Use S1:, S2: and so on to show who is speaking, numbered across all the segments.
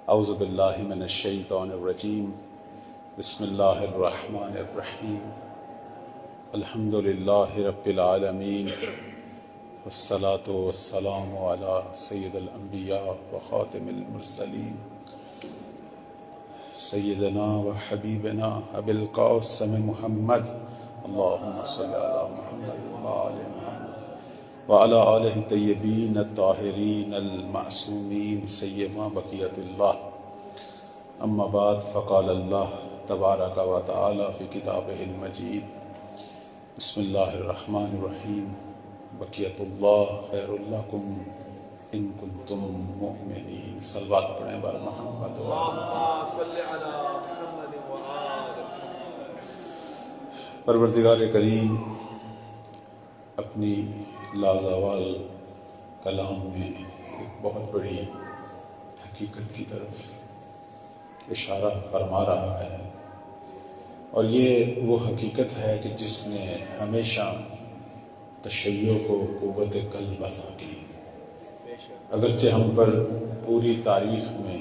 S1: اعوذ باللہ من الشیطان الرجیم بسم اللہ الرحمن الرحیم الحمد للہ رب العالمین والصلاة والسلام علی سید الانبیاء وخاتم المرسلین سیدنا و حبیبنا ابی القاسم محمد اللہم صلی علی محمد وآل محمد وعلی آلہ الطیبین الطاہرین المعصومین سیما بقیت اللہ اما بعد فقال اللہ تبارک و تعالی فی کتابہ المجید بسم اللہ الرحمن الرحیم بقیت اللہ خیر لکم ان کنتم مؤمنین صلوات پڑھیں بر محمد پروردگار کریم اپنی لازوال کلام میں ایک بہت بڑی حقیقت کی طرف اشارہ فرما رہا ہے، اور یہ وہ حقیقت ہے کہ جس نے ہمیشہ تشیع کو قوت قلب عطا کی۔ اگرچہ ہم پر پوری تاریخ میں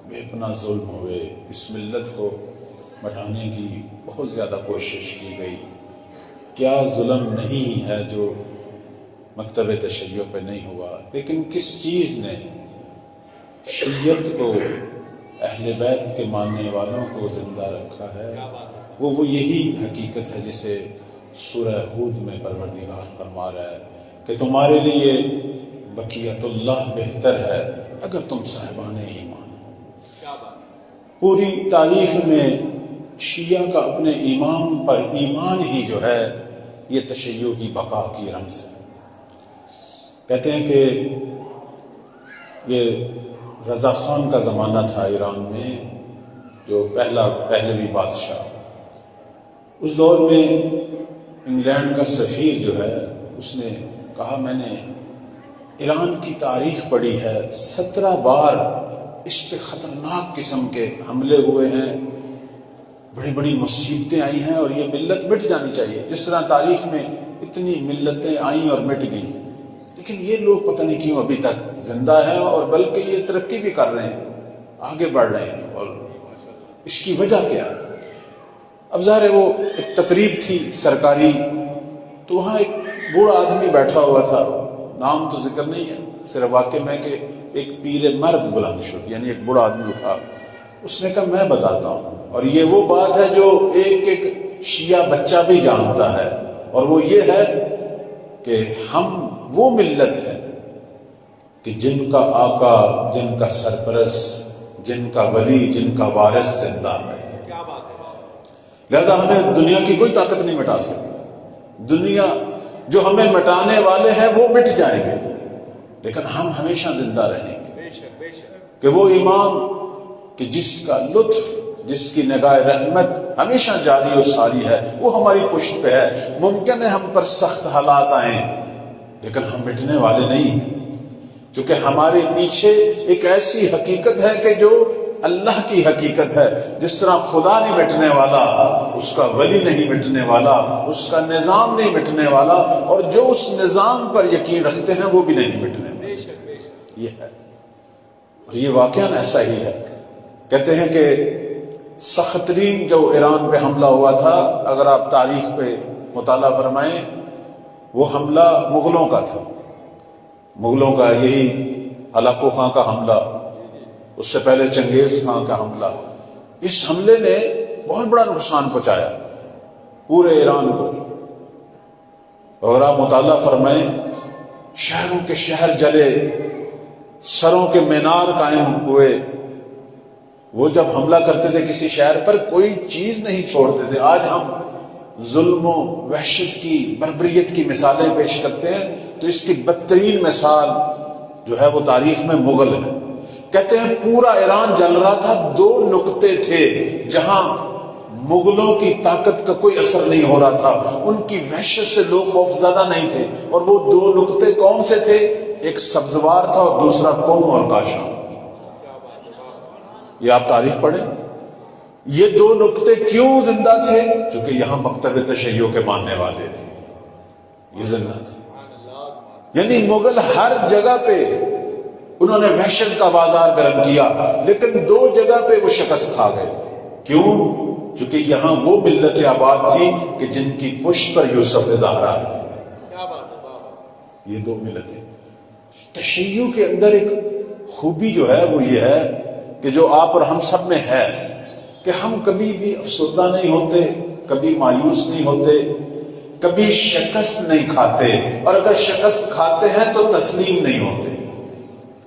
S1: بے پناہ ظلم ہوئے، اس ملت کو مٹانے کی بہت زیادہ کوشش کی گئی، کیا ظلم نہیں ہے جو مکتب تشیع پہ نہیں ہوا، لیکن کس چیز نے شیعت کو، اہل بیت کے ماننے والوں کو زندہ رکھا ہے، وہ یہی حقیقت ہے جسے سورہ ہود میں پروردگار فرما رہا ہے کہ تمہارے لیے بقیت اللہ بہتر ہے اگر تم صاحبان ایمان ہو۔ پوری تاریخ میں شیعہ کا اپنے امام پر ایمان ہی جو ہے یہ تشیع کی بقا کی رمز ہے۔ کہتے ہیں کہ یہ رضا خان کا زمانہ تھا ایران میں، جو پہلوی بادشاہ، اس دور میں انگلینڈ کا سفیر جو ہے اس نے کہا میں نے ایران کی تاریخ پڑھی ہے، 17 بار اس پہ خطرناک قسم کے حملے ہوئے ہیں، بڑی بڑی مصیبتیں آئی ہیں، اور یہ ملت مٹ جانی چاہیے، جس طرح تاریخ میں اتنی ملتیں آئیں اور مٹ گئیں، لیکن یہ لوگ پتہ نہیں کیوں ابھی تک زندہ ہیں، اور بلکہ یہ ترقی بھی کر رہے ہیں، آگے بڑھ رہے ہیں، اور اس کی وجہ کیا ہے؟ اب ظاہر ہے وہ ایک تقریب تھی سرکاری، تو وہاں ایک بوڑھا آدمی بیٹھا ہوا تھا، نام تو ذکر نہیں ہے، صرف واقع میں کہ ایک پیر مرد بلند شد، یعنی ایک بوڑھا آدمی اٹھا، اس نے کہا میں بتاتا ہوں، اور یہ وہ بات ہے جو ایک شیعہ بچہ بھی جانتا ہے، اور وہ یہ ہے کہ ہم وہ ملت ہے کہ جن کا آقا، جن کا سرپرست، جن کا ولی، جن کا وارث زندہ ہے، لہذا ہمیں دنیا کی کوئی طاقت نہیں مٹا سکتی، دنیا جو ہمیں مٹانے والے ہیں وہ مٹ جائیں گے، لیکن ہم ہمیشہ زندہ رہیں گے، کہ وہ امام کہ جس کا لطف، جس کی نگاہ رحمت ہمیشہ جاری و ساری ہے، وہ ہماری پشت پہ ہے۔ ممکن ہے ہم پر سخت حالات آئیں، لیکن ہم مٹنے والے نہیں ہیں، چونکہ ہمارے پیچھے ایک ایسی حقیقت ہے کہ جو اللہ کی حقیقت ہے۔ جس طرح خدا نہیں مٹنے والا، اس کا ولی نہیں مٹنے والا، اس کا نظام نہیں مٹنے والا، اور جو اس نظام پر یقین رکھتے ہیں وہ بھی نہیں مٹنے والا، یہ ہے، اور یہ واقعاً ایسا ہی ہے۔ کہتے ہیں کہ سخت ترین جو ایران پہ حملہ ہوا تھا، اگر آپ تاریخ پہ مطالعہ فرمائیں، وہ حملہ مغلوں کا تھا، مغلوں کا، یہی ہلاکو خان کا حملہ، اس سے پہلے چنگیز خان کا حملہ۔ اس حملے نے بہت بڑا نقصان پہنچایا پورے ایران کو، اگر آپ مطالعہ فرمائیں، شہروں کے شہر جلے، سروں کے مینار قائم ہوئے۔ وہ جب حملہ کرتے تھے کسی شہر پر کوئی چیز نہیں چھوڑتے تھے۔ آج ہم ظلم و وحشت کی، بربریت کی مثالیں پیش کرتے ہیں، تو اس کی بدترین مثال جو ہے وہ تاریخ میں مغل ہے۔ کہتے ہیں پورا ایران جل رہا تھا، 2 نقطے تھے جہاں مغلوں کی طاقت کا کوئی اثر نہیں ہو رہا تھا، ان کی وحشت سے لوگ خوف زدہ نہیں تھے، اور وہ 2 نقطے کون سے تھے؟ ایک سبزوار تھا اور دوسرا قم اور کاشان۔ یہ آپ تاریخ پڑھیں، یہ 2 نقطے کیوں زندہ تھے؟ چونکہ یہاں مکتب تشیع کے ماننے والے تھے، یہ زندہ تھے۔ یعنی مغل ہر جگہ پہ انہوں نے وحشت کا بازار گرم کیا، لیکن 2 جگہ پہ وہ شکست کھا گئے۔ کیوں؟ چونکہ یہاں وہ ملت آباد تھی کہ جن کی پشت پر یوسف زہرا تھی۔ یہ 2 ملتیں۔ تشیع کے اندر ایک خوبی جو ہے وہ یہ ہے کہ جو آپ اور ہم سب میں ہے کہ ہم کبھی بھی افسردہ نہیں ہوتے، کبھی مایوس نہیں ہوتے، کبھی شکست نہیں کھاتے، اور اگر شکست کھاتے ہیں تو تسلیم نہیں ہوتے۔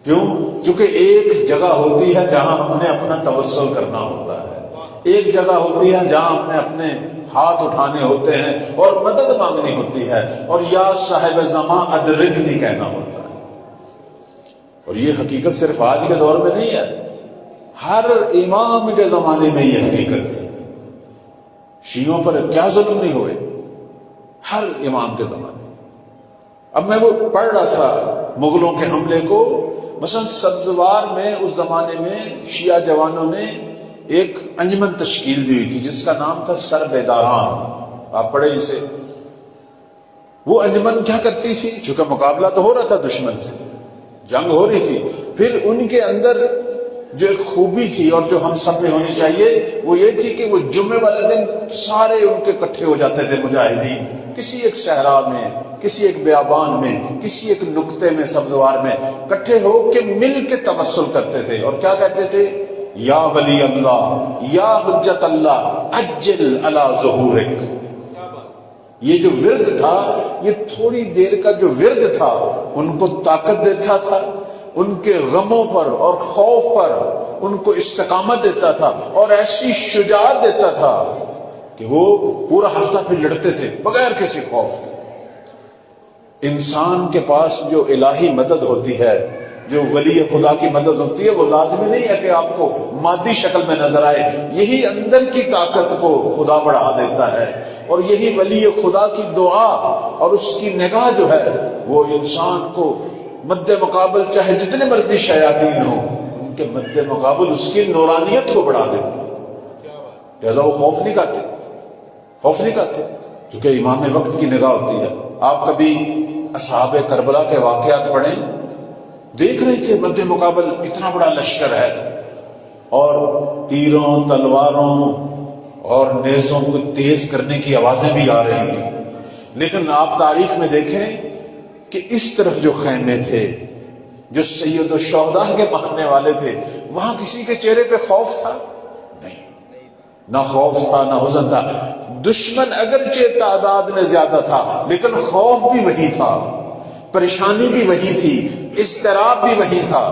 S1: کیوں؟ چونکہ ایک جگہ ہوتی ہے جہاں ہم نے اپنا توسل کرنا ہوتا ہے، ایک جگہ ہوتی ہے جہاں ہم نے اپنے ہاتھ اٹھانے ہوتے ہیں اور مدد مانگنی ہوتی ہے، اور یا صاحب زماں ادرکنی کہنا ہوتا ہے۔ اور یہ حقیقت صرف آج کے دور میں نہیں ہے، ہر امام کے زمانے میں یہ حقیقت تھی۔ شیعوں پر کیا ظلم نہیں ہوئے ہر امام کے زمانے میں۔ اب میں وہ پڑھ رہا تھا مغلوں کے حملے کو، مثلا سبزوار میں اس زمانے میں شیعہ جوانوں نے ایک انجمن تشکیل دی ہوئی تھی جس کا نام تھا سر بیداران، آپ پڑھیں اسے۔ وہ انجمن کیا کرتی تھی؟ چونکہ مقابلہ تو ہو رہا تھا دشمن سے، جنگ ہو رہی تھی، پھر ان کے اندر جو ایک خوبی تھی اور جو ہم سب میں ہونی چاہیے وہ یہ تھی کہ وہ جمعے والے دن سارے ان کے اکٹھے ہو جاتے تھے مجاہدین، کسی ایک صحرا میں، کسی ایک بیابان میں، کسی ایک نقطے میں، سبزوار میں اکٹھے ہو کے مل کے توسل کرتے تھے، اور کیا کہتے تھے؟ یا ولی اللہ، یا حجت اللہ، عجل علی ظہورک۔ یہ جو ورد تھا، یہ تھوڑی دیر کا جو ورد تھا ان کو طاقت دیتا تھا، ان کے غموں پر اور خوف پر ان کو استقامت دیتا تھا، اور ایسی شجاعت دیتا تھا کہ وہ پورا ہفتہ پھر لڑتے تھے بغیر کسی خوف کے۔ انسان کے پاس جو الہی مدد ہوتی ہے، جو ولی خدا کی مدد ہوتی ہے، وہ لازمی نہیں ہے کہ آپ کو مادی شکل میں نظر آئے، یہی اندر کی طاقت کو خدا بڑھا دیتا ہے، اور یہی ولی خدا کی دعا اور اس کی نگاہ جو ہے وہ انسان کو مد مقابل چاہے جتنے مرضی شیاطین ہوں ان کے مد مقابل اس کی نورانیت کو بڑھا دیتی ہے۔ لہذا وہ خوف نہیں کھاتے، چونکہ امام وقت کی نگاہ ہوتی ہے۔ آپ کبھی اصحاب کربلا کے واقعات پڑھیں، دیکھ رہے تھے مد مقابل اتنا بڑا لشکر ہے، اور تیروں، تلواروں اور نیزوں کو تیز کرنے کی آوازیں بھی آ رہی تھیں، لیکن آپ تاریخ میں دیکھیں کہ اس طرف جو خیمے تھے، جو سید الشہداء کے ماننے والے تھے، وہاں کسی کے چہرے پہ خوف تھا؟ نہیں، نہ خوف تھا نہ حزن تھا۔ دشمن اگرچہ تعداد میں زیادہ تھا لیکن خوف بھی وہی تھا، پریشانی بھی وہی تھی، اضطراب بھی وہی تھا۔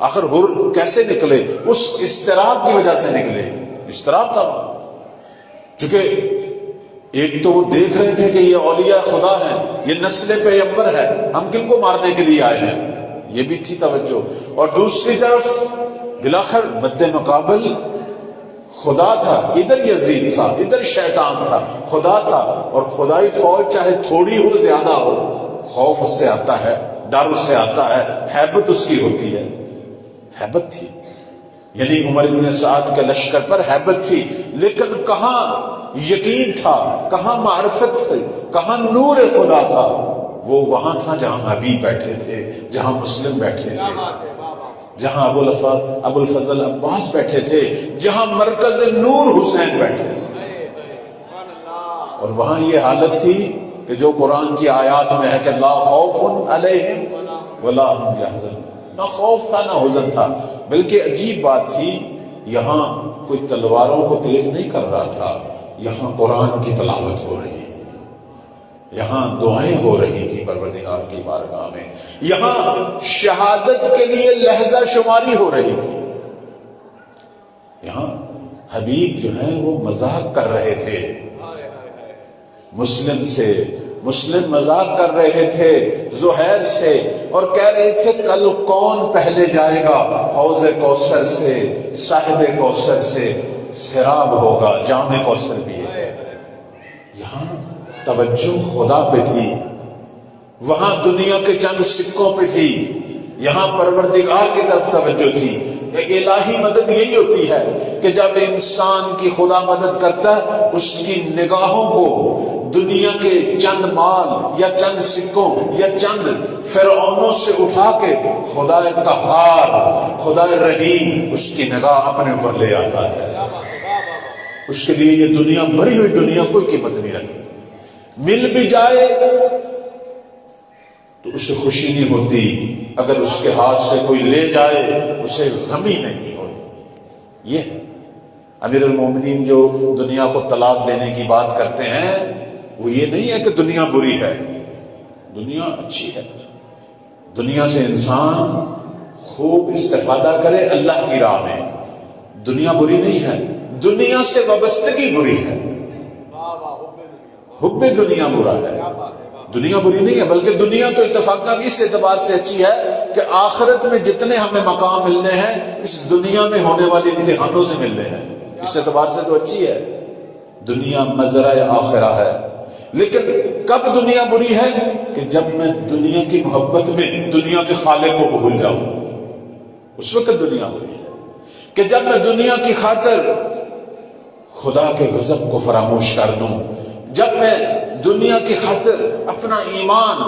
S1: آخر حر کیسے نکلے؟ اس اضطراب کی وجہ سے نکلے، اضطراب تھا وہاں۔ چونکہ ایک تو وہ دیکھ رہے تھے کہ یہ اولیاء خدا ہیں، یہ نسل پیغمبر ہے، ہم کن کو مارنے کے لیے آئے ہیں، یہ بھی تھی توجہ، اور دوسری طرف بلاخر مد مقابل خدا تھا، ادھر یزید تھا، ادھر شیطان تھا، خدا تھا، اور خدائی فوج چاہے تھوڑی ہو زیادہ ہو، خوف اس سے آتا ہے، ڈر اس سے آتا ہے، ہیبت اس کی ہوتی ہے، ہیبت تھی۔ یعنی عمر بن سعد کے لشکر پر ہیبت تھی، لیکن کہاں یقین تھا، کہاں معرفت تھی، کہاں نور خدا تھا؟ وہ وہاں تھا جہاں حبیب بیٹھے تھے، جہاں مسلم بیٹھے تھے، جہاں ابو الفضل عباس بیٹھے تھے، جہاں مرکز نور حسین بیٹھے تھے۔ اور وہاں یہ حالت تھی کہ جو قرآن کی آیات میں ہے کہ لا خوف علیہم ولا هم يحزنون، نہ خوف تھا نہ حزن تھا، بلکہ عجیب بات تھی، یہاں کوئی تلواروں کو تیز نہیں کر رہا تھا، یہاں قرآن کی تلاوت ہو رہی تھی، یہاں دعائیں ہو رہی تھی پروردگار کی بارگاہ میں، یہاں شہادت کے لیے لحظہ شماری ہو رہی تھی، یہاں حبیب جو ہیں وہ مذاق کر رہے تھے مسلم سے، مسلم مذاق کر رہے تھے زہیر سے، اور کہہ رہے تھے کل کون پہلے جائے گا حوض کوثر سے، صاحب کوثر سے سیراب ہوگا، جام کوثر بھی ہے۔ یہاں توجہ خدا پہ تھی، وہاں دنیا کے چند سکوں پہ تھی، یہاں پروردگار کی طرف توجہ تھی۔ ایک الہی مدد یہی ہوتی ہے کہ جب انسان کی خدا مدد کرتا ہے، اس کی نگاہوں کو دنیا کے چند مال یا چند سکوں یا چند فرعونوں سے اٹھا کے خدا قہار، خدا رحیم اس کی نگاہ اپنے اوپر لے آتا ہے۔ اس کے لیے یہ دنیا، بھری ہوئی دنیا کوئی قیمت نہیں رکھتی۔ مل بھی جائے تو اسے خوشی نہیں ہوتی، اگر اس کے ہاتھ سے کوئی لے جائے اسے غمی نہیں ہوتی۔ یہ امیر المومنین جو دنیا کو طلاق دینے کی بات کرتے ہیں، وہ یہ نہیں ہے کہ دنیا بری ہے، دنیا اچھی ہے۔ دنیا سے انسان خوب استفادہ کرے اللہ کی راہ میں، دنیا بری نہیں ہے، دنیا سے وابستگی بری ہے، حب دنیا برا ہے۔ دنیا بری نہیں ہے، بلکہ دنیا تو اتفاقاً اس اعتبار سے اچھی ہے کہ آخرت میں جتنے ہمیں مقام ملنے ہیں اس دنیا میں ہونے والے امتحانوں سے ملنے ہیں، اس اعتبار سے تو اچھی ہے۔ دنیا مزرعہ آخرہ ہے۔ لیکن کب دنیا بری ہے؟ کہ جب میں دنیا کی محبت میں دنیا کے خالق کو بھول جاؤں، اس وقت دنیا بری ہے۔ کہ جب میں دنیا کی خاطر خدا کے غضب کو فراموش کر دوں، جب میں دنیا کی خاطر اپنا ایمان،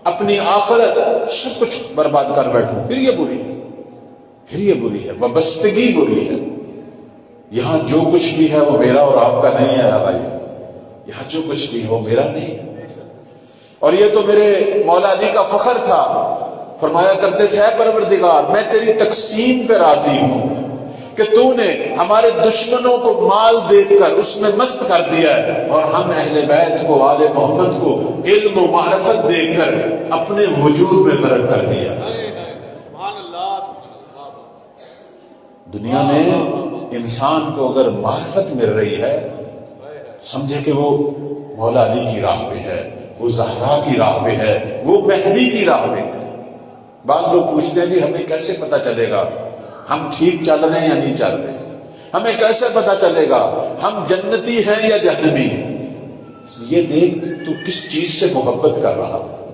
S1: اپنی آخرت سب کچھ برباد کر بیٹھوں، پھر یہ بری ہے، پھر یہ بری ہے، وابستگی بری ہے۔ یہاں جو کچھ بھی ہے وہ میرا اور آپ کا نہیں ہے بھائی، یہاں جو کچھ بھی ہے وہ میرا نہیں ہے۔ اور یہ تو میرے مولا علی کا فخر تھا، فرمایا کرتے تھے اے پروردگار میں تیری تقسیم پہ راضی ہوں کہ تو نے ہمارے دشمنوں کو مال دیکھ کر اس میں مست کر دیا ہے، اور ہم اہل بیت کو، آل محمد کو علم و معرفت دے کر اپنے وجود میں غرق کر دیا۔ دنیا میں انسان کو اگر معرفت مل رہی ہے، سمجھے کہ وہ مولا علی کی راہ پہ ہے، وہ زہرا کی راہ پہ ہے، وہ مہدی کی راہ پہ ہے۔ بعض لوگ پوچھتے ہیں جی ہمیں کیسے پتہ چلے گا ہم ٹھیک چل رہے ہیں یا نہیں چل رہے ہیں، ہمیں کیسے پتہ چلے گا ہم جنتی ہیں یا جہنمی؟ یہ دیکھ تو کس چیز سے محبت کر رہا ہے۔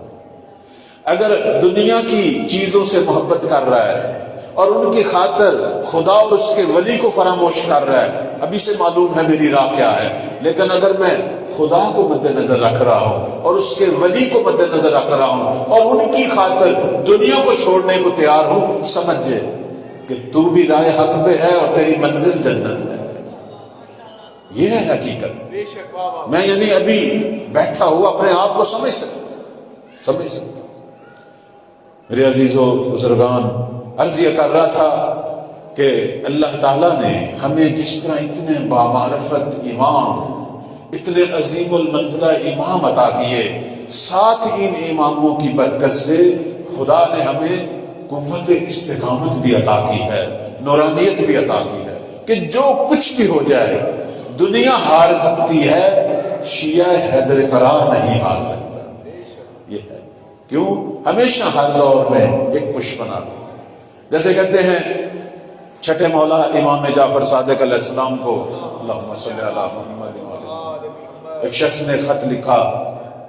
S1: اگر دنیا کی چیزوں سے محبت کر رہا ہے اور ان کی خاطر خدا اور اس کے ولی کو فراموش کر رہا ہے، ابھی سے معلوم ہے میری راہ کیا ہے۔ لیکن اگر میں خدا کو مد نظر رکھ رہا ہوں اور اس کے ولی کو مد نظر رکھ رہا ہوں اور ان کی خاطر دنیا کو چھوڑنے کو تیار ہوں، سمجھے کہ تو بھی راہ حق پہ ہے اور تیری منزل جنت ہے۔ یہ ہے حقیقت۔ میں یعنی ابھی بیٹھا ہوا اپنے آپ کو سمجھ سکتا۔ میرے عزیز و بزرگان، عرض یہ کر رہا تھا کہ اللہ تعالیٰ نے ہمیں جس طرح اتنے بامعرفت امام، اتنے عظیم المنزلہ امام عطا کیے، ساتھ ان اماموں کی برکت سے خدا نے ہمیں قوت استقامت بھی عطا کی ہے، نورانیت بھی عطا کی ہے کہ جو کچھ بھی ہو جائے دنیا ہار سکتی ہے، شیعہ حیدر قرار نہیں ہار سکتا۔ یہ ہے کیوں؟ ہمیشہ ہر دور میں ایک پشپنا، جیسے کہتے ہیں چھٹے مولا امام جعفر صادق علیہ السلام کو، اللہم صلی علی محمد وعلی، ایک شخص نے خط لکھا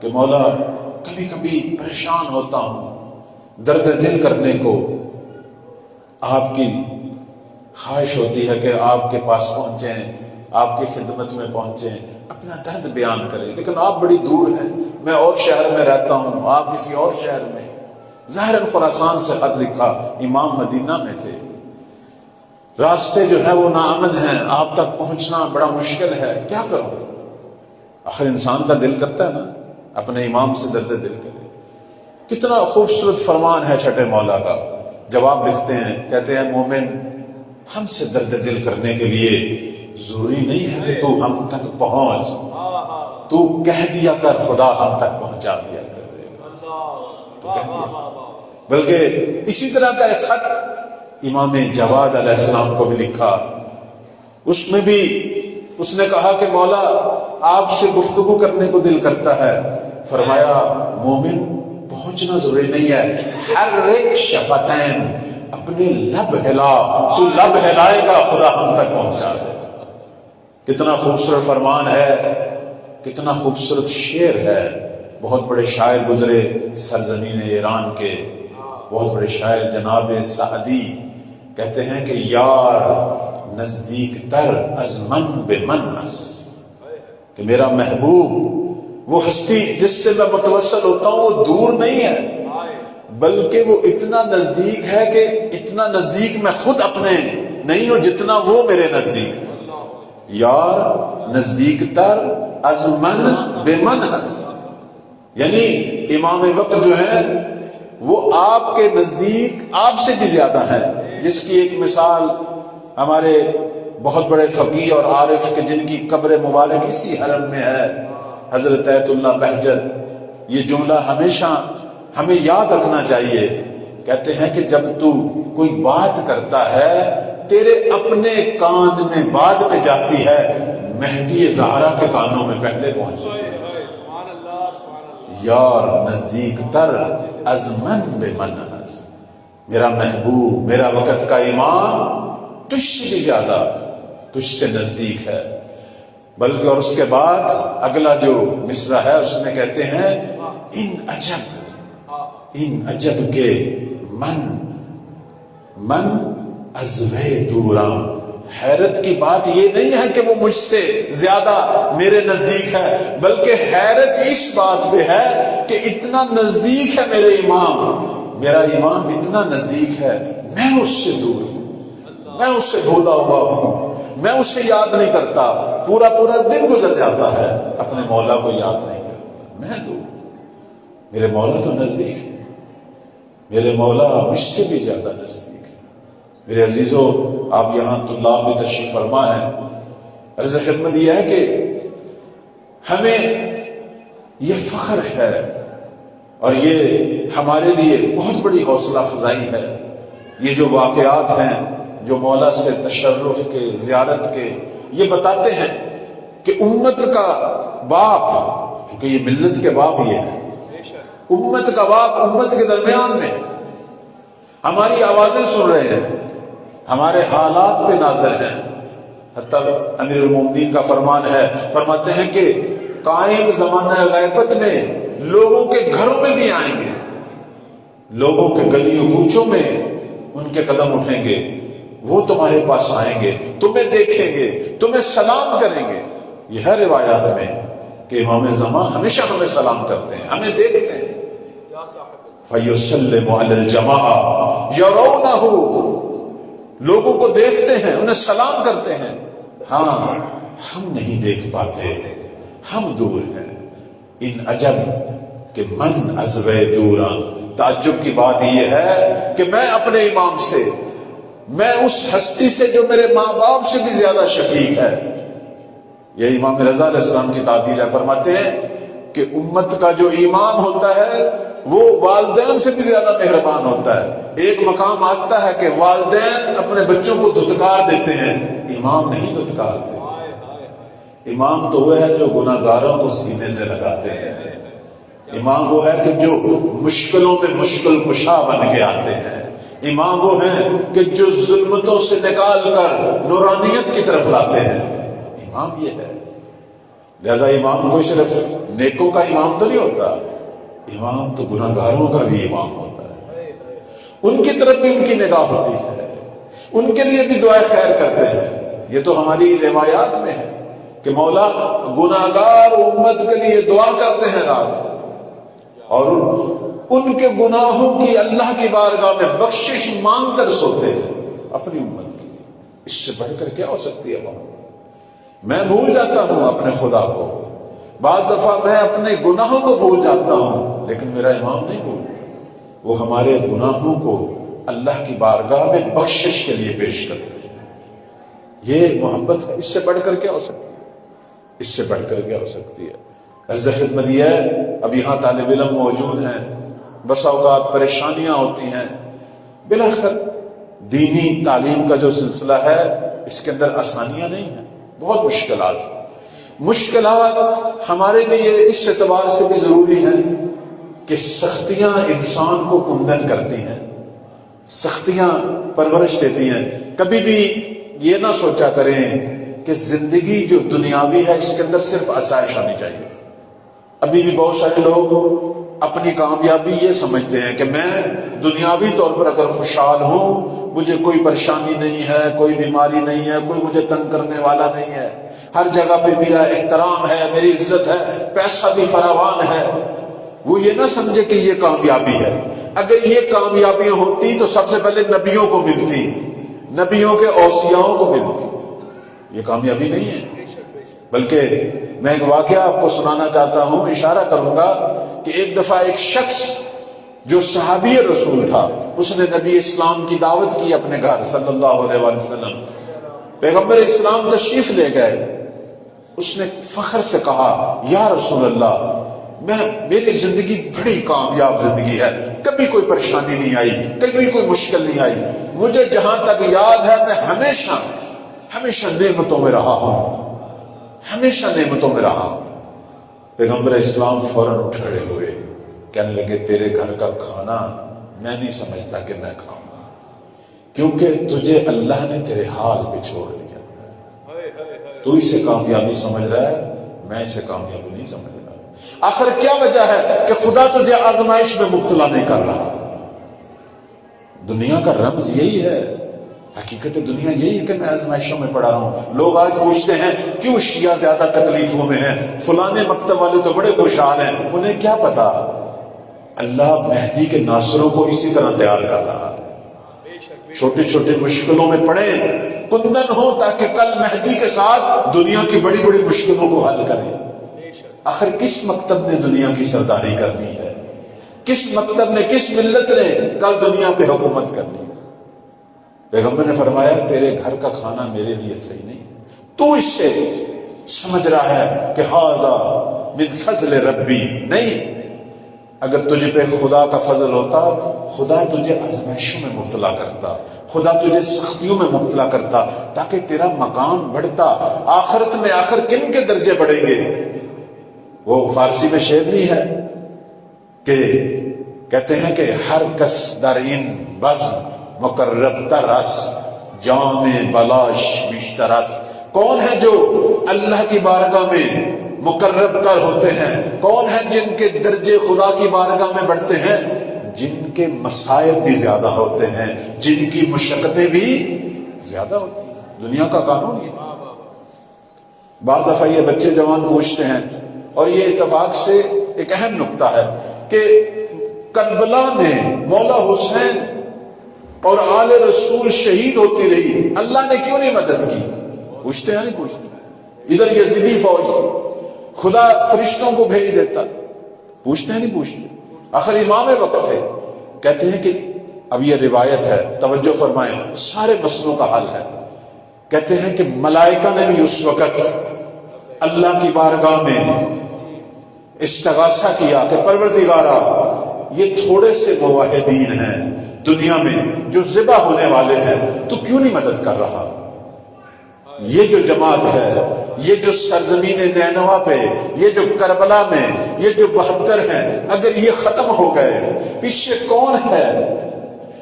S1: کہ مولا کبھی کبھی پریشان ہوتا ہوں، درد دل کرنے کو آپ کی خواہش ہوتی ہے کہ آپ کے پاس پہنچیں، آپ کی خدمت میں پہنچیں، اپنا درد بیان کریں، لیکن آپ بڑی دور ہیں، میں اور شہر میں رہتا ہوں، آپ کسی اور شہر میں۔ ظاہراً خراسان سے خط لکھا، امام مدینہ میں تھے، راستے جو ہے وہ ناامن ہیں، آپ تک پہنچنا بڑا مشکل ہے، کیا کروں؟ آخر انسان کا دل کرتا ہے نا اپنے امام سے درد دل کرے۔ کتنا خوبصورت فرمان ہے چھٹے مولا کا، جواب لکھتے ہیں، کہتے ہیں مومن ہم سے درد دل کرنے کے لیے ضروری نہیں ہے کہ تو ہم تک پہنچ، تو کہہ دیا کر خدا ہم تک پہنچا دیا کر، تو کہہ دیا۔ بلکہ اسی طرح کا ایک خط امام جواد علیہ السلام کو بھی لکھا، اس میں بھی اس نے کہا کہ مولا آپ سے گفتگو کرنے کو دل کرتا ہے، فرمایا مومن پہنچنا ضروری نہیں ہے، ہر ایک شفتین، اپنے لب ہلا، تو لب ہلائے گا خدا ہم تک پہنچا دے گا۔ کتنا خوبصورت فرمان ہے، کتنا خوبصورت شعر ہے۔ بہت بڑے شاعر گزرے سرزمین ایران کے، بہت بڑے شاعر جناب سعدی کہتے ہیں کہ یار نزدیک تر از من بے من اس، کہ میرا محبوب وہ ہستی جس سے میں متوسل ہوتا ہوں وہ دور نہیں ہے، بلکہ وہ اتنا نزدیک ہے کہ اتنا نزدیک میں خود اپنے نہیں ہوں جتنا وہ میرے نزدیک ہے۔ یار نزدیک تر از من بے من ہس، یعنی امام وقت جو ہے وہ آپ کے نزدیک آپ سے بھی زیادہ ہے، جس کی ایک مثال ہمارے بہت بڑے فقیہ اور عارف کے جن کی قبر مبارک اسی حرم میں ہے، حضرت ایت اللہ بہجت۔ یہ جملہ ہمیشہ ہمیں یاد رکھنا چاہیے، کہتے ہیں کہ جب تو کوئی بات کرتا ہے تیرے اپنے کان میں بعد میں جاتی ہے، مہدی زہرا کے کانوں میں پہلے پہنچتی ہے۔ یار نزدیک تر از من بے من ہس، میرا محبوب میرا وقت کا امام تجھ سے بھی زیادہ تجھ سے نزدیک ہے۔ بلکہ اور اس کے بعد اگلا جو مصرع ہے اس میں کہتے ہیں ان عجب کے من ازوے دوراں، حیرت کی بات یہ نہیں ہے کہ وہ مجھ سے زیادہ میرے نزدیک ہے، بلکہ حیرت اس بات پہ ہے کہ اتنا نزدیک ہے میرے امام، میرا امام اتنا نزدیک ہے، میں اس سے دور ہوں، میں اس سے بھولا ہوا ہوں، میں اسے یاد نہیں کرتا، پورا دن گزر جاتا ہے اپنے مولا کو یاد نہیں کرتا، میں دور، میرے مولا تو نزدیک ہے، میرے مولا مجھ سے بھی زیادہ نزدیک ہے۔ میرے عزیزو، آپ یہاں طلاب بھی تشریف فرما ہیں، عرض خدمت یہ ہے کہ ہمیں یہ فخر ہے اور یہ ہمارے لیے بہت بڑی حوصلہ افزائی ہے، یہ جو واقعات ہیں جو مولا سے تشرف کے زیارت کے، یہ بتاتے ہیں کہ امت کا باپ، کیونکہ یہ ملت کے باپ یہ ہے، امت کا باپ امت کے درمیان میں ہے، ہماری آوازیں سن رہے ہیں، ہمارے حالات پہ ناظر ہیں۔ حتیٰ امیر المومنین کا فرمان ہے، فرماتے ہیں کہ قائم زمانہ غیبت میں لوگوں کے گھروں میں بھی آئیں گے، لوگوں کے گلیوں کوچوں میں ان کے قدم اٹھیں گے، وہ تمہارے پاس آئیں گے، تمہیں دیکھیں گے، تمہیں سلام کریں گے۔ یہ ہے روایات میں کہ امام زمان ہمیشہ ہمیں سلام کرتے ہیں، ہمیں دیکھتے ہیں۔ فَيُسَلِّمُ عَلَى الْجَمَاعَ يَرَوْنَهُ، لوگوں کو دیکھتے ہیں، انہیں سلام کرتے ہیں، ہاں ہم نہیں دیکھ پاتے، ہم دور ہیں۔ ان عجب کہ من ازوے دوراں، تعجب کی بات یہ ہے کہ میں اپنے امام سے، میں اس ہستی سے جو میرے ماں باپ سے بھی زیادہ شفیق ہے۔ یہ امام رضا علیہ السلام کی تعبیر ہے، فرماتے ہیں کہ امت کا جو امام ہوتا ہے وہ والدین سے بھی زیادہ مہربان ہوتا ہے۔ ایک مقام آتا ہے کہ والدین اپنے بچوں کو دھتکار دیتے ہیں، امام نہیں دھتکارتے۔ امام تو وہ ہے جو گناہگاروں کو سینے سے لگاتے ہیں، امام وہ ہے کہ جو مشکلوں میں مشکل کشا بن کے آتے ہیں، امام وہ ہیں کہ جو ظلمتوں سے نکال کر نورانیت کی طرف لاتے ہیں، امام یہ ہے۔ لہذا امام کوئی صرف نیکوں کا امام تو نہیں ہوتا، امام تو گناہگاروں کا بھی امام ہوتا ہے، ان کی طرف بھی ان کی نگاہ ہوتی ہے، ان کے لیے بھی دعائیں خیر کرتے ہیں۔ یہ تو ہماری روایات میں ہے کہ مولا گناہگار امت کے لیے دعا کرتے ہیں رات، اور ان کے گناہوں کی اللہ کی بارگاہ میں بخشش مانگ کر سوتے ہیں اپنی امت کے لیے۔ اس سے بڑھ کر کیا ہو سکتی ہے بات؟ میں بھول جاتا ہوں اپنے خدا کو، بعض دفعہ میں اپنے گناہوں کو بھول جاتا ہوں، لیکن میرا امام نہیں بھولتا، وہ ہمارے گناہوں کو اللہ کی بارگاہ میں بخشش کے لیے پیش کرتے ہیں۔ یہ محبت ہے، اس سے بڑھ کر کیا ہو سکتی ہے؟ اس سے بڑھ کر کیا ہو سکتی ہے؟ عرض خدمت یہ ہے، اب یہاں طالب علم موجود ہیں، بسا اوقات پریشانیاں ہوتی ہیں، بالآخر دینی تعلیم کا جو سلسلہ ہے اس کے اندر آسانیاں نہیں ہیں، بہت مشکلات ہمارے لیے اس اعتبار سے بھی ضروری ہیں کہ سختیاں انسان کو کندن کرتی ہیں، سختیاں پرورش دیتی ہیں۔ کبھی بھی یہ نہ سوچا کریں کہ زندگی جو دنیاوی ہے اس کے اندر صرف آسائش آنی چاہیے۔ ابھی بھی بہت سارے لوگ اپنی کامیابی یہ سمجھتے ہیں کہ میں دنیاوی طور پر اگر خوشحال ہوں، مجھے کوئی پریشانی نہیں ہے، کوئی بیماری نہیں ہے، کوئی مجھے تنگ کرنے والا نہیں ہے، ہر جگہ پہ میرا احترام ہے، میری عزت ہے، پیسہ بھی فراوان ہے، وہ یہ نہ سمجھے کہ یہ کامیابی ہے۔ اگر یہ کامیابیاں ہوتی تو سب سے پہلے نبیوں کو ملتی، نبیوں کے اوصیاؤں کو ملتی۔ یہ کامیابی نہیں ہے۔ بلکہ میں ایک واقعہ آپ کو سنانا چاہتا ہوں، اشارہ کروں گا کہ ایک دفعہ ایک شخص جو صحابی رسول تھا، اس نے نبی اسلام کی دعوت کی اپنے گھر صلی اللہ علیہ وآلہ وسلم۔ پیغمبر اسلام تشریف لے گئے، اس نے فخر سے کہا یا رسول اللہ، میری زندگی بڑی کامیاب زندگی ہے، کبھی کوئی پریشانی نہیں آئی، کبھی کوئی مشکل نہیں آئی، مجھے جہاں تک یاد ہے میں ہمیشہ نعمتوں میں رہا ہوں، ہمیشہ نعمتوں میں رہا ہوں۔ پیغمبر اسلام فوراً اٹھ کھڑے ہوئے، کہنے لگے تیرے گھر کا کھانا میں نہیں سمجھتا کہ میں کھاؤں، کیونکہ تجھے اللہ نے تیرے حال پہ چھوڑ دیا، تو اسے کامیابی سمجھ رہا ہے، میں اسے کامیابی نہیں سمجھ رہا۔ آخر کیا وجہ ہے کہ خدا تجھے آزمائش میں مبتلا نہیں کر رہا؟ دنیا کا رمز یہی ہے، حقیقت دنیا یہی ہے کہ میں آزمائشوں میں پڑا ہوں۔ لوگ آج پوچھتے ہیں کیوں شیعہ زیادہ تکلیفوں میں ہیں، فلانے مکتب والے تو بڑے خوشحال ہیں، انہیں کیا پتا اللہ مہدی کے ناصروں کو اسی طرح تیار کر رہا ہے۔ چھوٹی چھوٹی مشکلوں میں پڑے کندن ہو تاکہ کل مہدی کے ساتھ دنیا کی بڑی بڑی مشکلوں کو حل کریں۔ آخر کس مکتب نے دنیا کی سرداری کرنی ہے؟ کس مکتب نے، کس ملت نے کل دنیا پہ حکومت کرنی ہے؟ پیغمبر نے فرمایا تیرے گھر کا کھانا میرے لیے صحیح نہیں، تو اس سے سمجھ رہا ہے کہ ھذا من فضل ربی، نہیں، اگر تجھے پہ خدا کا فضل ہوتا، خدا تجھے آزمائشوں میں مبتلا کرتا، خدا تجھے سختیوں میں مبتلا کرتا تاکہ تیرا مقام بڑھتا۔ آخرت میں آخر کن کے درجے بڑھیں گے؟ وہ فارسی میں شعر نہیں ہے کہ کہتے ہیں کہ ہر کس در این بز مقرب ترس جام بلاش بیشترس۔ کون ہے جو اللہ کی بارگاہ میں مقرب تر ہوتے ہیں؟ کون ہے جن کے درجے خدا کی بارگاہ میں بڑھتے ہیں؟ جن کے مصائب بھی زیادہ ہوتے ہیں، جن کی مشقتیں بھی زیادہ ہوتی ہیں۔ دنیا کا قانون یہ۔ بعض دفعہ یہ بچے جوان پوچھتے ہیں، اور یہ اتفاق سے ایک اہم نقطہ ہے کہ کربلا میں مولا حسین اور آل رسول شہید ہوتی رہی، اللہ نے کیوں نہیں مدد کی؟ پوچھتے ہیں نہیں پوچھتے؟ ادھر یزیدی فوج تھی، خدا فرشتوں کو بھیج دیتا، پوچھتے ہیں نہیں پوچھتے؟ آخر امام وقت تھے۔ کہتے ہیں کہ اب یہ روایت ہے، توجہ فرمائیں، سارے مسئلوں کا حل ہے۔ کہتے ہیں کہ ملائکہ نے بھی اس وقت اللہ کی بارگاہ میں استغاثہ کیا کہ پروردگارا، یہ تھوڑے سے موحدین ہیں دنیا میں جو ذبح ہونے والے ہیں، تو کیوں نہیں مدد کر رہا؟ یہ جو جماعت ہے، یہ جو سرزمین نینوا پہ، یہ جو کربلا میں، یہ جو 72 ہیں، اگر یہ ختم ہو گئے، پیچھے کون ہے؟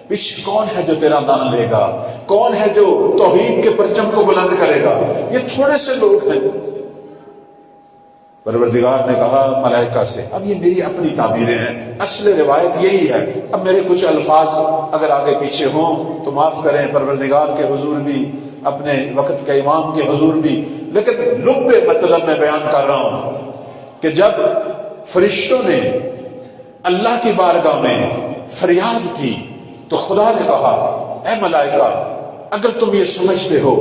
S1: پیچھے کون ہے جو تیرا نام لے گا؟ کون ہے جو توحید کے پرچم کو بلند کرے گا؟ یہ تھوڑے سے لوگ ہیں۔ پروردگار نے کہا ملائکہ سے، اب یہ میری اپنی تعبیریں ہیں، اصل روایت یہی ہے، اب میرے کچھ الفاظ اگر آگے پیچھے ہوں تو معاف کریں، پروردگار کے حضور بھی، اپنے وقت کے امام کے حضور بھی، لیکن لب مطلب میں بیان کر رہا ہوں کہ جب فرشتوں نے اللہ کی بارگاہ میں فریاد کی تو خدا نے کہا اے ملائکہ، اگر تم یہ سمجھتے ہو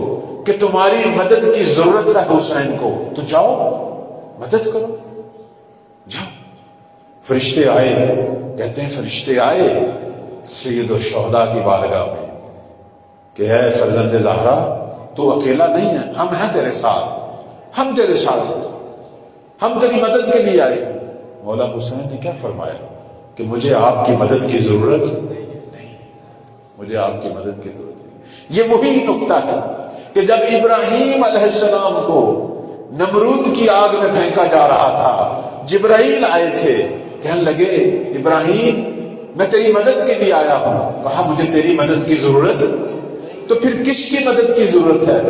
S1: کہ تمہاری مدد کی ضرورت ہے حسین کو، تو جاؤ مدد کرو، جاؤ۔ فرشتے آئے، کہتے ہیں فرشتے آئے سید الشہداء کی بارگاہ میں کہ اے فرزند زہرا، تو اکیلا نہیں ہے، ہم ہیں تیرے ساتھ، ہم تیرے ساتھ ہیں، ہم تیری مدد کے لیے آئے ہیں۔ مولا حسین نے کیا فرمایا کہ مجھے آپ کی مدد کی ضرورت نہیں، مجھے آپ کی مدد کی ضرورت نہیں۔ یہ وہی نقطہ ہے کہ جب ابراہیم علیہ السلام کو نمرود کی آگ میں پھینکا جا رہا تھا، جبرائیل آئے تھے، کہنے لگے ابراہیم میں تیری مدد کے لیے آیا ہوں۔ کہا مجھے تیری مدد کی ضرورت، تو پھر کس کی مدد کی ضرورت ہے؟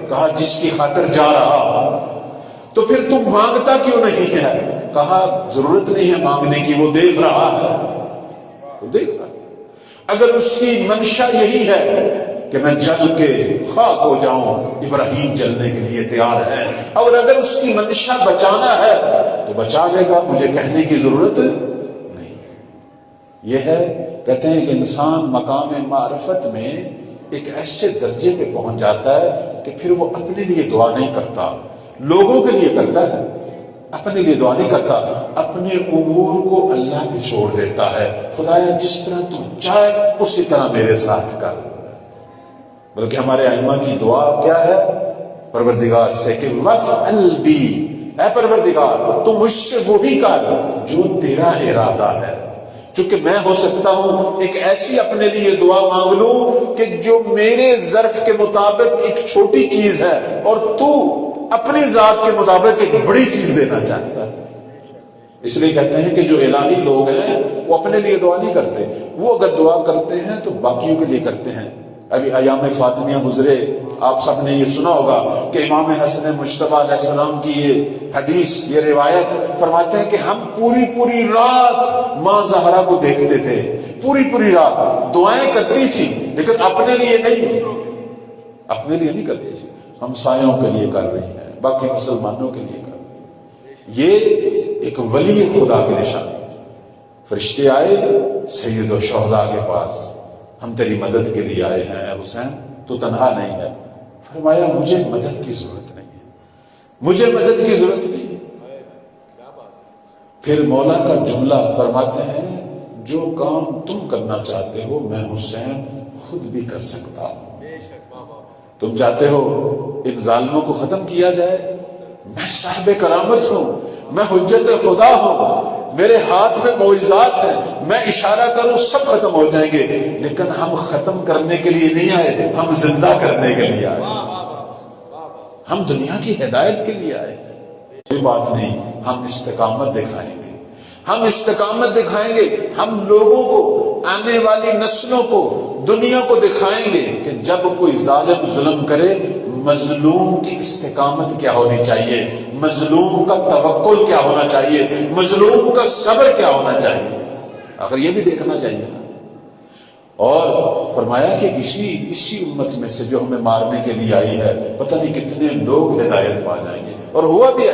S1: کہا جس کی خاطر جا رہا ہوں۔ تو پھر تم مانگتا کیوں نہیں ہے؟ کہا ضرورت نہیں ہے مانگنے کی، وہ دیکھ رہا ہے، وہ دیکھ رہا ہے۔ اگر اس کی منشا یہی ہے کہ میں جل کے خاک ہو جاؤں، ابراہیم جلنے کے لیے تیار ہے، اور اگر اس کی منشا بچانا ہے تو بچا لے گا، مجھے کہنے کی ضرورت نہیں۔ یہ ہے، کہتے ہیں کہ انسان مقام معرفت میں ایک ایسے درجے پہ پہنچ جاتا ہے کہ پھر وہ اپنے لیے دعا نہیں کرتا، لوگوں کے لیے کرتا ہے، اپنے لیے دعا نہیں کرتا، اپنے امور کو اللہ پہ چھوڑ دیتا ہے۔ خدایا جس طرح تو چاہے اسی طرح میرے ساتھ کر۔ بلکہ ہمارے ائمہ کی دعا کیا ہے پروردگار سے کہ وفعل بی، اے پروردگار تو مجھ سے وہی کر جو تیرا ارادہ ہے۔ چونکہ میں ہو سکتا ہوں ایک ایسی اپنے لیے دعا مانگ لوں کہ جو میرے ظرف کے مطابق ایک چھوٹی چیز ہے، اور تو اپنی ذات کے مطابق ایک بڑی چیز دینا چاہتا ہے۔ اس لیے کہتے ہیں کہ جو الہی لوگ ہیں وہ اپنے لیے دعا نہیں کرتے، وہ اگر دعا کرتے ہیں تو باقیوں کے لیے کرتے ہیں۔ ابھی ایام فاطمیہ گزرے، آپ سب نے یہ سنا ہوگا کہ امام حسن مجتبی علیہ السلام کی یہ حدیث، یہ روایت فرماتے ہیں کہ ہم پوری رات ماں زہرا کو دیکھتے تھے، پوری رات دعائیں کرتی تھی، لیکن اپنے لیے نہیں کرتی تھی، ہمسایوں کے لیے کر رہی ہیں، باقی مسلمانوں کے لیے کر رہی ہیں۔ یہ ایک ولی خدا کی نشانی ہے۔ فرشتے آئے سید الشہداء کے پاس، ہم تیری مدد کے لیے آئے ہیں حسین، تو تنہا نہیں ہے۔ فرمایا مجھے مدد کی ضرورت نہیں ہے، مجھے مدد کی ضرورت نہیں ہے۔ پھر مولا کا جملہ فرماتے ہیں جو کام تم کرنا چاہتے ہو میں حسین خود بھی کر سکتا ہوں۔ تم چاہتے ہو ان ظالموں کو ختم کیا جائے، میں صاحب کرامت ہوں، میں حجت خدا ہوں، میرے ہاتھ میں معجزات ہیں، میں اشارہ کروں سب ختم ہو جائیں گے، لیکن ہم ختم کرنے کے لیے نہیں آئے، ہم زندہ کرنے کے لیے آئے، ہم دنیا کی ہدایت کے لیے آئے۔ کوئی بات نہیں، ہم استقامت دکھائیں گے، ہم استقامت دکھائیں گے، ہم لوگوں کو، آنے والی نسلوں کو، دنیا کو دکھائیں گے کہ جب کوئی ظالم ظلم کرے، مظلوم کی استقامت کیا ہونی چاہیے، مظلوم کا توکل کیا ہونا چاہیے، مظلوم کا صبر کیا ہونا چاہیے، آخر یہ بھی دیکھنا چاہیے نا۔ اور فرمایا کہ اسی امت میں سے جو ہمیں مارنے کے لیے آئی ہے، پتہ نہیں کتنے لوگ ہدایت پا جائیں گے۔ اور ہوا بھی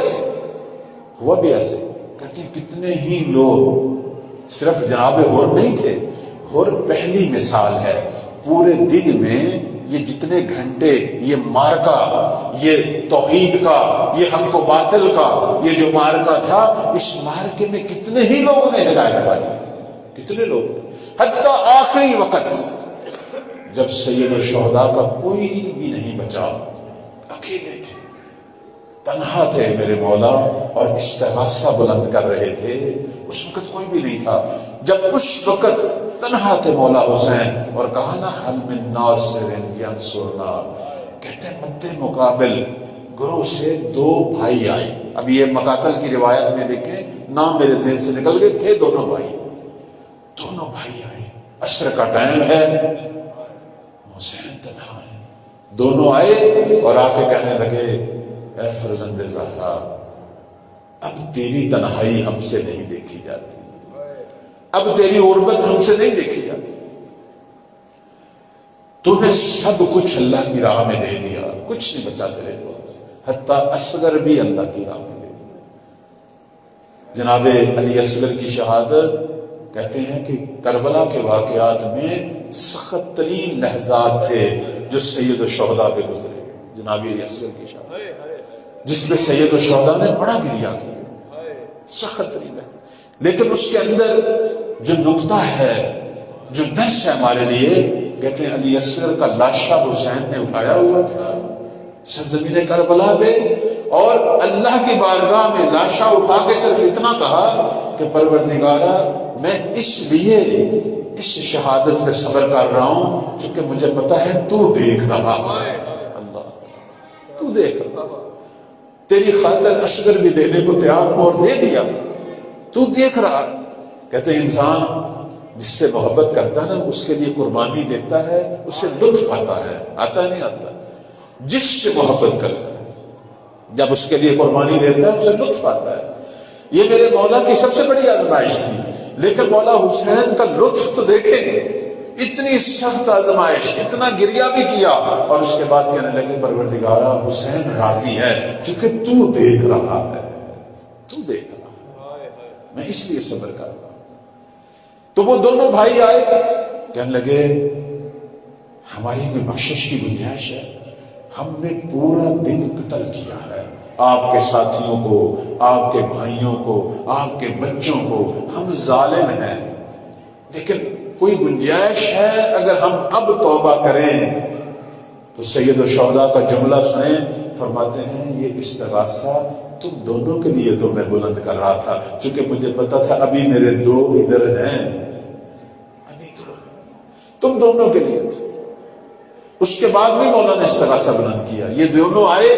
S1: ایسے کہتے ہیں کتنے ہی لوگ، صرف جناب ہور نہیں تھے، ہور پہلی مثال ہے۔ پورے دن میں یہ جتنے گھنٹے یہ مارکا، یہ توحید کا، یہ حق و باطل کا یہ جو مارکا تھا، اس مارکے میں کتنے ہی لوگوں نے ہدایت پائی، کتنے لوگ، حتیٰ آخری وقت جب سید الشہداء کا کوئی بھی نہیں بچا، اکیلے تھے، تنہا تھے میرے مولا، اور استغاثہ بلند کر رہے تھے، اس وقت کوئی بھی نہیں تھا۔ جب اس وقت تنہا تھے مولا حسین، اور کہا نا حل من ناصر ینصرنا، کہتے ہیں مد مقابل گروہ سے دو بھائی آئے۔ اب یہ مقاتل کی روایت میں دیکھیں، نام میرے ذہن سے نکل گئے، تھے دونوں بھائی آئے، عصر کا ٹائم ہے، حسین تنہا ہے، دونوں آئے اور آ کے کہنے لگے اے فرزند زہرا، اب تیری تنہائی ہم سے نہیں دیکھی جاتی، اب تیری غربت ہم سے نہیں دیکھی جاتی، تو نے سب کچھ اللہ کی راہ میں دے دیا، کچھ نہیں بچا تیرے پاس، حتیٰ اصغر بھی اللہ کی راہ میں دے دیا۔ جناب علی اصغر کی شہادت، کہتے ہیں کہ کربلا کے واقعات میں سخت ترین لحظات تھے جو سید الشہداء پہ گزرے، جناب علی اصغر کی شہادت، جس میں سید الشہداء نے بڑا گریہ کیا، سخت ترین لحظات، لیکن اس کے اندر جو نقطہ ہے، جو درس ہے ہمارے لیے، کہتے ہیں علی اصغر کا لاشا حسین نے اٹھایا ہوا تھا سرزمین کربلا پہ، اور اللہ کی بارگاہ میں لاشا اٹھا کے صرف اتنا کہا کہ پروردگارا میں اس لیے اس شہادت پہ صبر کر رہا ہوں چونکہ مجھے پتا ہے تو دیکھ رہا ہے، اللہ تو دیکھ رہا، تیری خاطر اصغر بھی دینے کو تیار ہو اور دے دیا، تو دیکھ رہا۔ کہتے ہیں انسان جس سے محبت کرتا ہے نا، اس کے لیے قربانی دیتا ہے، اسے لطف آتا ہے، آتا نہیں آتا، جس سے محبت کرتا ہے جب اس کے لیے قربانی دیتا ہے اسے لطف آتا ہے۔ یہ میرے مولا کی سب سے بڑی آزمائش تھی، لیکن مولا حسین کا لطف تو دیکھیں، اتنی سخت آزمائش، اتنا گریہ بھی کیا، اور اس کے بعد کہنے لگے پروردگارا حسین راضی ہے چونکہ تو دیکھ رہا ہے، تو دیکھ رہا ہے، میں اس لیے صبر کر رہا ہوں۔ تو وہ دونوں بھائی آئے، کہنے لگے ہماری کوئی بخشش کی گنجائش ہے؟ ہم نے پورا دن قتل کیا ہے، آپ کے ساتھیوں کو، آپ کے بھائیوں کو، آپ کے بچوں کو، ہم ظالم ہیں، لیکن کوئی گنجائش ہے اگر ہم اب توبہ کریں؟ تو سید الشہداء کا جملہ سنیں، فرماتے ہیں یہ استغاثہ تم دونوں کے لیے تو میں بلند کر رہا تھا، چونکہ مجھے پتا تھا ابھی میرے دو ادھر ہیں، ابھی تم دونوں کے لیے تھے۔ اس کے بعد بھی مولا نے استغاثہ بلند کیا، یہ دونوں آئے،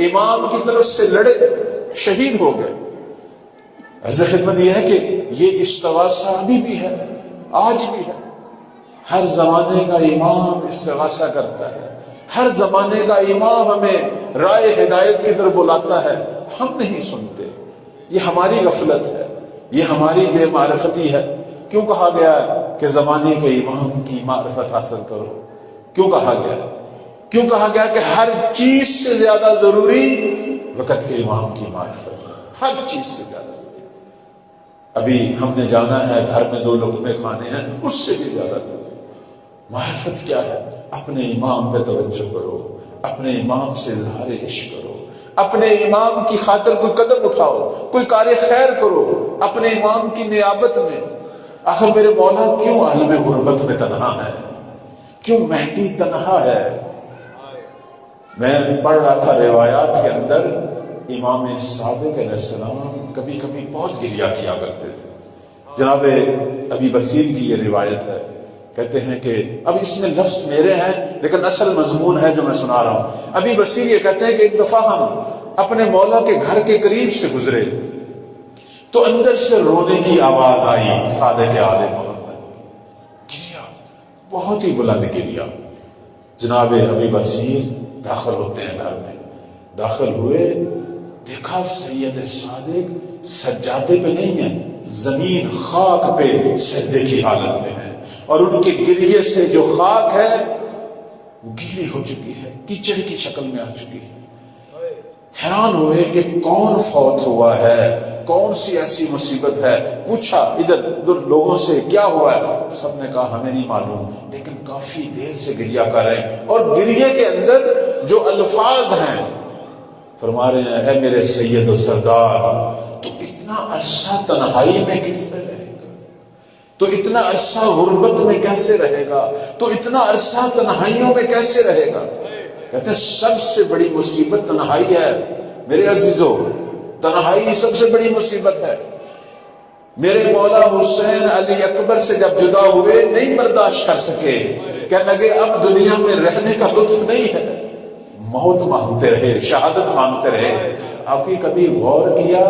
S1: امام کی طرف سے لڑے، شہید ہو گئے۔ عرض خدمت یہ ہے کہ یہ استغاثہ ابھی بھی ہے، آج بھی ہے۔ ہر زمانے کا امام استغاثہ کرتا ہے، ہر زمانے کا امام ہمیں رائے ہدایت کی طرف بلاتا ہے، ہم نہیں سنتے۔ یہ ہماری غفلت ہے، یہ ہماری بے معرفتی ہے۔ کیوں کہا گیا ہے کہ زمانے کے امام کی معرفت حاصل کرو؟ کیوں کہا گیا؟ کیوں کہا گیا کہ ہر چیز سے زیادہ ضروری وقت کے امام کی معرفت ہے، ہر چیز سے زیادہ۔ ابھی ہم نے جانا ہے، گھر میں 2 لقمے کھانے ہیں، اس سے بھی زیادہ ضروری معرفت کیا ہے؟ اپنے امام پہ توجہ کرو، اپنے امام سے اظہار عشق کرو، اپنے امام کی خاطر کوئی قدم اٹھاؤ، کوئی کار خیر کرو اپنے امام کی نیابت میں۔ آخر میرے مولا کیوں عالم غربت میں تنہا ہے؟ کیوں مہدی تنہا ہے؟ میں پڑھ رہا تھا روایات کے اندر، امام صادق علیہ السلام کبھی کبھی بہت گریہ کیا کرتے تھے۔ جناب ابی بصیر کی یہ روایت ہے، کہتے ہیں کہ اب اس میں لفظ میرے ہیں لیکن اصل مضمون ہے جو میں سنا رہا ہوں۔ ابی بصیر یہ کہتے ہیں کہ ایک دفعہ ہم اپنے مولا کے گھر کے قریب سے گزرے تو اندر سے رونے کی آواز آئی، صادق آل محمد، گریہ، بہت ہی بلند گریہ۔ جناب ابی بصیر داخل ہوتے ہیں گھر میں، داخل ہوئے، دیکھا سید صادق سجادے پہ نہیں ہیں، زمین خاک پہ سجدے کی حالت میں ہے، اور ان کے گریے سے جو خاک ہے وہ گیلی ہو چکی ہے، کیچڑ کی شکل میں آ چکی ہے۔ حیران ہوئے کہ کون فوت ہوا ہے، کون سی ایسی مصیبت ہے؟ پوچھا ادھر ادھر لوگوں سے کیا ہوا ہے، سب نے کہا ہمیں نہیں معلوم، لیکن کافی دیر سے گریہ کر رہے ہیں، اور گریے کے اندر جو الفاظ ہیں، فرما رہے ہیں اے میرے سید و سردار، تو اتنا عرصہ تنہائی میں کس میں رہے گا، تو اتنا عرصہ غربت میں کیسے رہے گا، تو اتنا عرصہ تنہائیوں میں کیسے رہے گا؟ کہتے ہیں سب سے بڑی مصیبت تنہائی ہے میرے عزیزو، تنہائی سب سے بڑی مصیبت ہے۔ میرے مولا حسین علی اکبر سے جب جدا ہوئے نہیں برداشت کر سکے، کہنے لگے اب دنیا میں رہنے کا لطف نہیں ہے، موت مانگتے رہے، شہادت مانگتے رہے۔ آپ نے کبھی غور کیا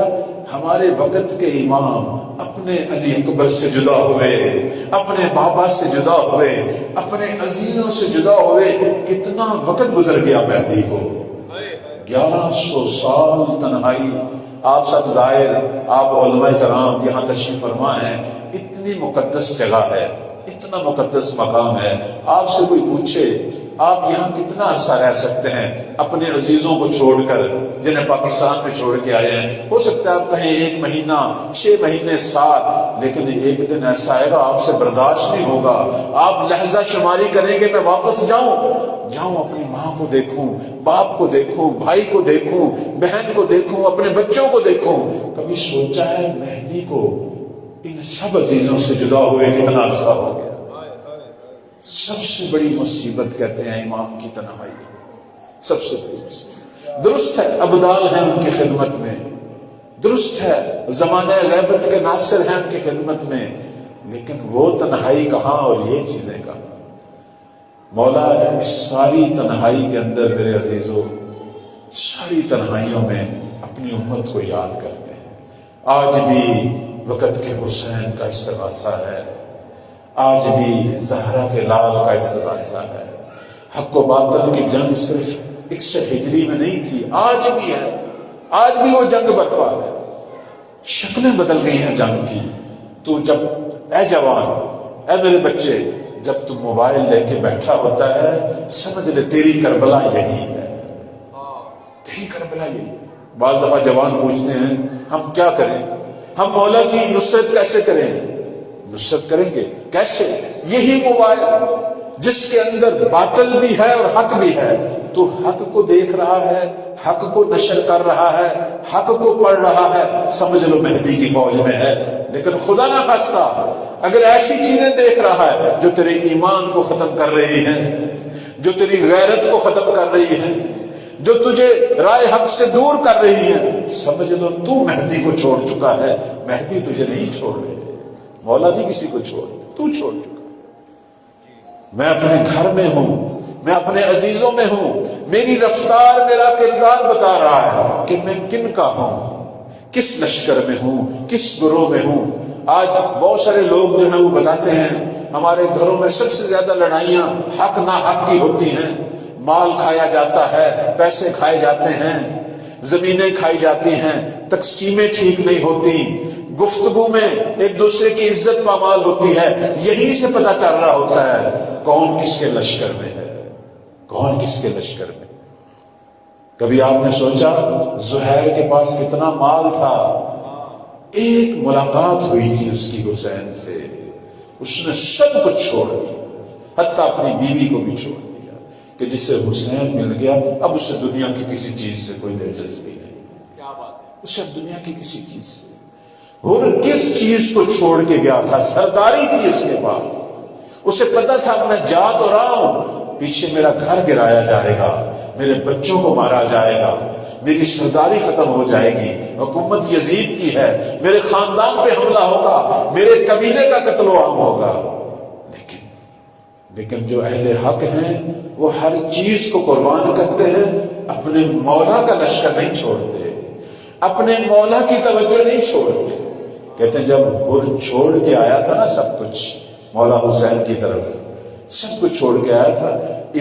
S1: ہمارے وقت کے امام اپنے علی اکبر سے جدا ہوئے، اپنے بابا سے جدا ہوئے، اپنے عزیزوں سے جدا ہوئے، کتنا وقت گزر گیا مہدی کو؟ 1100 سال تنہائی۔ آپ سب زائر، آپ علماء کرام یہاں تشریف فرما ہیں، اتنی مقدس جگہ ہے، اتنا مقدس مقام ہے، آپ سے کوئی پوچھے آپ یہاں کتنا عرصہ رہ سکتے ہیں اپنے عزیزوں کو چھوڑ کر جنہیں پاکستان میں چھوڑ کے آئے ہیں؟ ہو سکتا ہے آپ کہیں 1 مہینہ، 6 مہینے، سال، لیکن ایک دن ایسا آئے گا آپ سے برداشت نہیں ہوگا، آپ لحظہ شماری کریں گے میں واپس جاؤں اپنی ماں کو دیکھوں، باپ کو دیکھوں، بھائی کو دیکھوں، بہن کو دیکھوں، اپنے بچوں کو دیکھوں۔ کبھی سوچا ہے مہدی کو ان سب عزیزوں سے جدا ہوئے کتنا عرصہ ہو گیا؟ سب سے بڑی مصیبت کہتے ہیں امام کی تنہائی، سب سے بڑی مصیبت۔ درست ہے ابدال ہیں ان کی خدمت میں، درست ہے زمانہ غیبت کے ناصر ہیں ان کی خدمت میں، لیکن وہ تنہائی کہاں اور یہ چیزیں کہاں؟ مولا اس ساری تنہائی کے اندر میرے عزیزو، ساری تنہائیوں میں اپنی امت کو یاد کرتے ہیں۔ آج بھی وقت کے حسین کا استغاثہ ہے، آج بھی زہرا کے لال کا استغاثہ ہے۔ حق و باطل کی جنگ صرف 61 ہجری میں نہیں تھی، آج بھی ہے، آج بھی وہ جنگ برپا ہے۔ شکلیں بدل گئی ہیں جنگ کی۔ تو جب اے جوان، اے میرے بچے، جب تو موبائل لے کے بیٹھا ہوتا ہے سمجھ لے تیری کربلا یہی ہے، تیری کربلا یہی ہے۔ بعض دفعہ جوان پوچھتے ہیں ہم کیا کریں، ہم مولا کی نصرت کیسے کریں؟ نصرت کریں گے کیسے؟ یہی موبائل جس کے اندر باطل بھی ہے اور حق بھی ہے، تو حق کو دیکھ رہا ہے، حق کو نشر کر رہا ہے، حق کو پڑھ رہا ہے، سمجھ لو مہدی کی فوج میں ہے۔ لیکن خدا نہ خواستہ اگر ایسی چیزیں دیکھ رہا ہے جو تیرے ایمان کو ختم کر رہی ہیں، جو تیری غیرت کو ختم کر رہی ہیں، جو تجھے رائے حق سے دور کر رہی ہیں، سمجھ لو تو مہدی کو چھوڑ چکا ہے، مہدی تجھے نہیں چھوڑ رہے، مولا نہیں کسی کو چھوڑ، تو چھوڑ چکا۔ میں اپنے گھر میں ہوں، میں اپنے عزیزوں میں ہوں، میری رفتار میرا کردار بتا رہا ہے کہ میں کن کا ہوں، کس لشکر میں ہوں، کس گروہ میں ہوں۔ آج بہت سارے لوگ جو ہیں وہ بتاتے ہیں ہمارے گھروں میں سب سے زیادہ لڑائیاں حق نہ حق کی ہوتی ہیں، مال کھایا جاتا ہے، پیسے کھائے جاتے ہیں، زمینیں کھائی جاتی ہیں، تقسیمیں ٹھیک نہیں ہوتی، گفتگو میں ایک دوسرے کی عزت پامال ہوتی ہے۔ یہیں سے پتہ چل رہا ہوتا ہے کون کس کے لشکر میں ہے، کون کس کے لشکر میں۔ کبھی آپ نے سوچا زہیر کے پاس کتنا مال تھا، ایک ملاقات ہوئی تھی اس کی حسین سے، اس نے سب کچھ چھوڑ دیا، حتیٰ اپنی بیوی کو بھی چھوڑ دیا کہ جس سے حسین مل گیا اب اسے دنیا کی کسی چیز سے کوئی دلچسپی نہیں، اسے اب دنیا کی کسی چیز سے۔ اور کس چیز کو چھوڑ کے گیا تھا؟ سرداری تھی اس کے پاس، اسے پتا تھا اب میں جا تو رہا ہوں، پیچھے میرا گھر گرایا جائے گا، میرے بچوں کو مارا جائے گا، میری سرداری ختم ہو جائے گی، حکومت یزید کی ہے، میرے خاندان پہ حملہ ہوگا، میرے قبیلے کا قتل و عام ہوگا۔ لیکن جو اہل حق ہیں وہ ہر چیز کو قربان کرتے ہیں، اپنے مولا کا لشکر نہیں چھوڑتے، اپنے مولا کی توجہ نہیں چھوڑتے۔ کہتے ہیں جب ہر چھوڑ کے آیا تھا نا سب کچھ مولا حسین کی طرف، سب کچھ چھوڑ کے آیا تھا،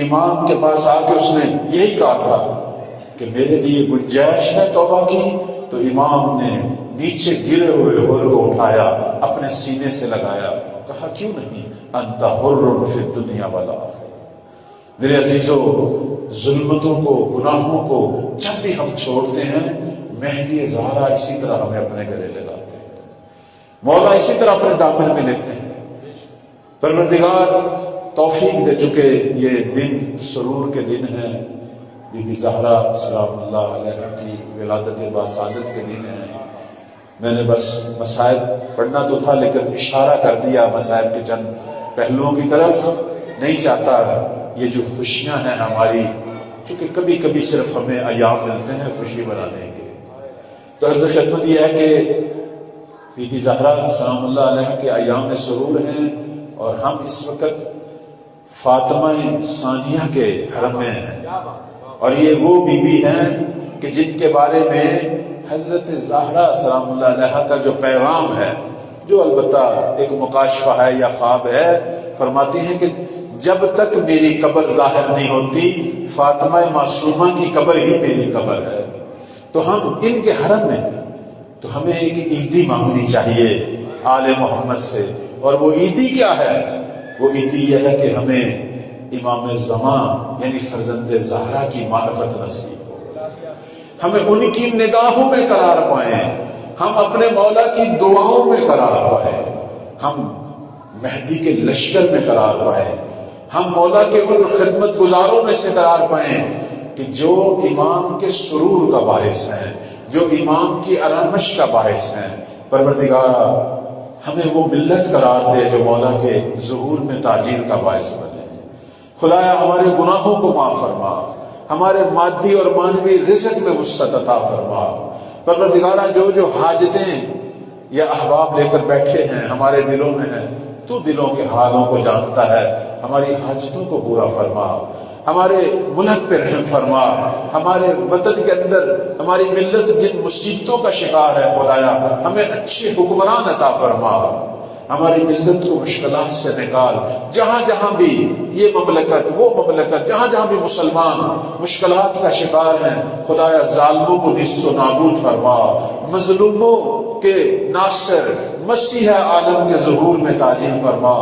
S1: امام کے پاس آ کے اس نے یہی کہا تھا کہ میرے لیے گنجائش ہے توبہ کی، تو امام نے نیچے گرے ہوئے ہر کو اٹھایا، اپنے سینے سے لگایا، کہا کیوں نہیں، انت حر فی الدنیا والآخرہ۔ میرے عزیزوں، ظلمتوں کو، گناہوں کو جب بھی ہم چھوڑتے ہیں، مہدی زہرا اسی طرح ہمیں اپنے گلے لگاتے ہیں، مولا اسی طرح اپنے دامن میں لیتے ہیں۔ پروردگار توفیق دے چکے، یہ دن سرور کے دن ہیں، بی بی زہرا سلام اللہ علیہ کی ولادت باسعادت کے دن ہیں۔ میں نے بس مصائب پڑھنا تو تھا لیکن اشارہ کر دیا مصائب کے چند پہلوؤں کی طرف، نہیں چاہتا یہ جو خوشیاں ہیں ہماری، چونکہ کبھی کبھی صرف ہمیں ایام ملتے ہیں خوشی منانے کے، تو عرض خدمت یہ ہے کہ بی بی زہرا سلام اللہ علیہ کے ایام سرور ہیں، اور ہم اس وقت فاطمہ ثانیہ کے حرم میں ہیں، اور یہ وہ بی بی ہیں کہ جن کے بارے میں حضرت زہرا سلام اللہ علیہ کا جو پیغام ہے، جو البتہ ایک مکاشفہ ہے یا خواب ہے، فرماتی ہیں کہ جب تک میری قبر ظاہر نہیں ہوتی، فاطمہ معصومہ کی قبر ہی میری قبر ہے۔ تو ہم ان کے حرم میں ہیں، تو ہمیں ایک عیدی مانگنی چاہیے آل محمد سے، اور وہ عیدی کیا ہے؟ وہ عیدی یہ ہے کہ ہمیں امام زمان یعنی فرزند زہرا کی معرفت نصیب ہو، ہمیں ان کی نگاہوں میں قرار پائیں، ہم اپنے مولا کی دعاؤں میں قرار پائیں، ہم مہدی کے لشکر میں قرار پائیں، ہم مولا کے ان خدمت گزاروں میں سے قرار پائیں کہ جو امام کے سرور کا باعث ہیں، جو امام کی آرامش کا باعث ہیں۔ پروردگارا ہمیں وہ ملت قرار دے جو مولا کے ظہور میں تاجیل کا باعث بنے۔ خدایا ہمارے گناہوں کو معاف فرما، ہمارے مادی اور معنوی رزق میں وسعت عطا فرما۔ پروردگارا جو حاجتیں یا احباب لے کر بیٹھے ہیں ہمارے دلوں میں ہیں، تو دلوں کے حالوں کو جانتا ہے، ہماری حاجتوں کو پورا فرما، ہمارے ملک پہ رحم فرما، ہمارے وطن کے اندر ہماری ملت جن مصیبتوں کا شکار ہے خدایا ہمیں اچھے حکمران عطا فرما، ہماری ملت کو مشکلات سے نکال۔ جہاں جہاں بھی یہ مملکت وہ مملکت، جہاں جہاں بھی مسلمان مشکلات کا شکار ہیں، خدایا ظالموں کو نیست و نابود فرما، مظلوموں کے ناصر مسیح عالم کے ظہور میں تعظیم فرما۔